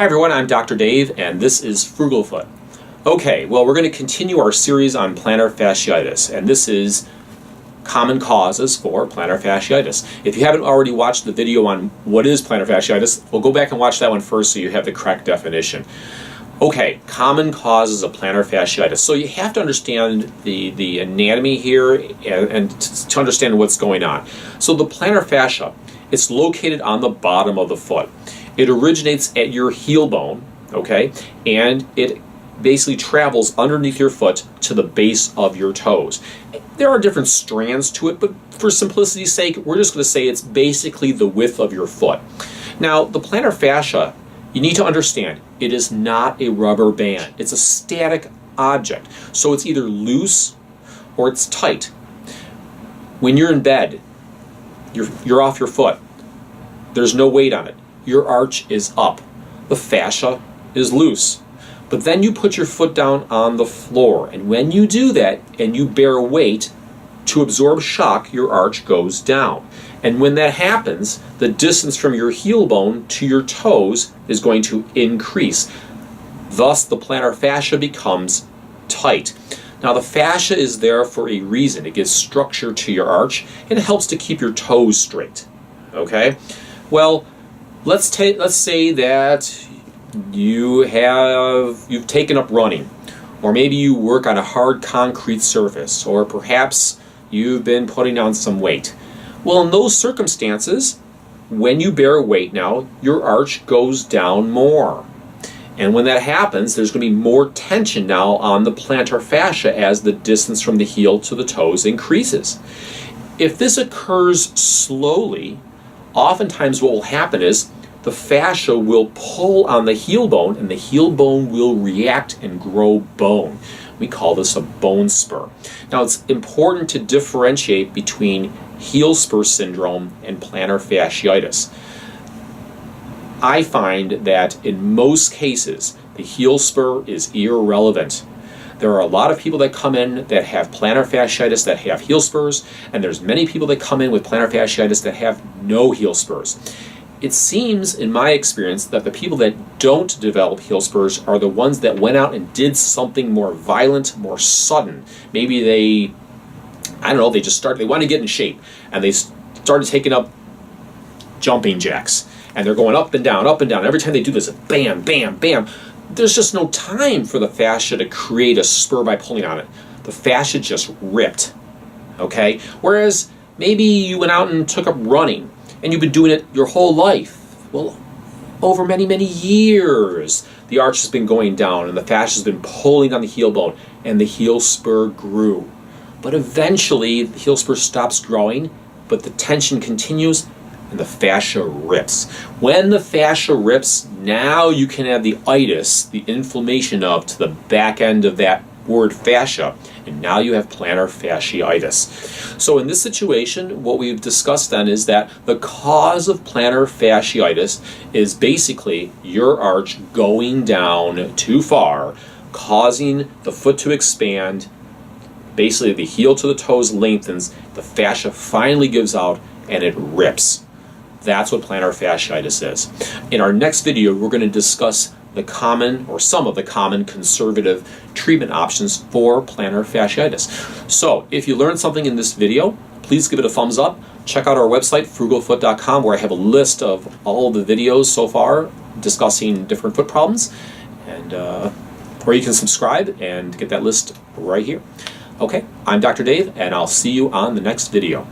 Hi everyone, I'm Dr. Dave and this is Frugal Foot. Okay, well we're going to continue our series on plantar fasciitis, and this is common causes for plantar fasciitis. If you haven't already watched the video on what is plantar fasciitis, we'll go back and watch that one first so you have the correct definition. Okay, common causes of plantar fasciitis. So you have to understand the anatomy here and to understand what's going on. So the plantar fascia, it's located on the bottom of the foot. It originates at your heel bone, okay, and it basically travels underneath your foot to the base of your toes. There are different strands to it, but for simplicity's sake, we're just going to say it's basically the width of your foot. Now, the plantar fascia, you need to understand, it is not a rubber band. It's a static object. So it's either loose or it's tight. When you're in bed, you're off your foot. There's no weight on it. Your arch is up. The fascia is loose. But then you put your foot down on the floor, and when you do that and you bear weight to absorb shock, your arch goes down. And when that happens, the distance from your heel bone to your toes is going to increase. Thus, the plantar fascia becomes tight. Now, the fascia is there for a reason. It gives structure to your arch, and it helps to keep your toes straight. Okay? Well, let's say that you've taken up running, or maybe you work on a hard concrete surface, or perhaps you've been putting on some weight. Well, in those circumstances, when you bear weight now, your arch goes down more. And when that happens, there's going to be more tension now on the plantar fascia as the distance from the heel to the toes increases. If this occurs slowly, oftentimes what will happen is the fascia will pull on the heel bone, and the heel bone will react and grow bone. We call this a bone spur. Now, it's important to differentiate between heel spur syndrome and plantar fasciitis. I find that in most cases, the heel spur is irrelevant. There are a lot of people that come in that have plantar fasciitis that have heel spurs, and there's many people that come in with plantar fasciitis that have no heel spurs. It seems, in my experience, that the people that don't develop heel spurs are the ones that went out and did something more violent, more sudden. Maybe they want to get in shape, and they started taking up jumping jacks, and they're going up and down, up and down. Every time they do this, bam, bam, bam. There's just no time for the fascia to create a spur by pulling on it. The fascia just ripped, okay? Whereas maybe you went out and took up running, and you've been doing it your whole life. Well, over many, many years, the arch has been going down and the fascia has been pulling on the heel bone, and the heel spur grew. But eventually, the heel spur stops growing, but the tension continues and the fascia rips. When the fascia rips, now you can have the itis, the inflammation to the back end of that word fascia, and now you have plantar fasciitis. So in this situation, what we've discussed then is that the cause of plantar fasciitis is basically your arch going down too far, causing the foot to expand. Basically, the heel to the toes lengthens, the fascia finally gives out, and it rips. That's what plantar fasciitis is. In our next video, we're going to discuss some of the common conservative treatment options for plantar fasciitis. So, if you learned something in this video, please give it a thumbs up. Check out our website, frugalfoot.com, where I have a list of all of the videos so far discussing different foot problems, and or you can subscribe and get that list right here. Okay, I'm Dr. Dave, and I'll see you on the next video.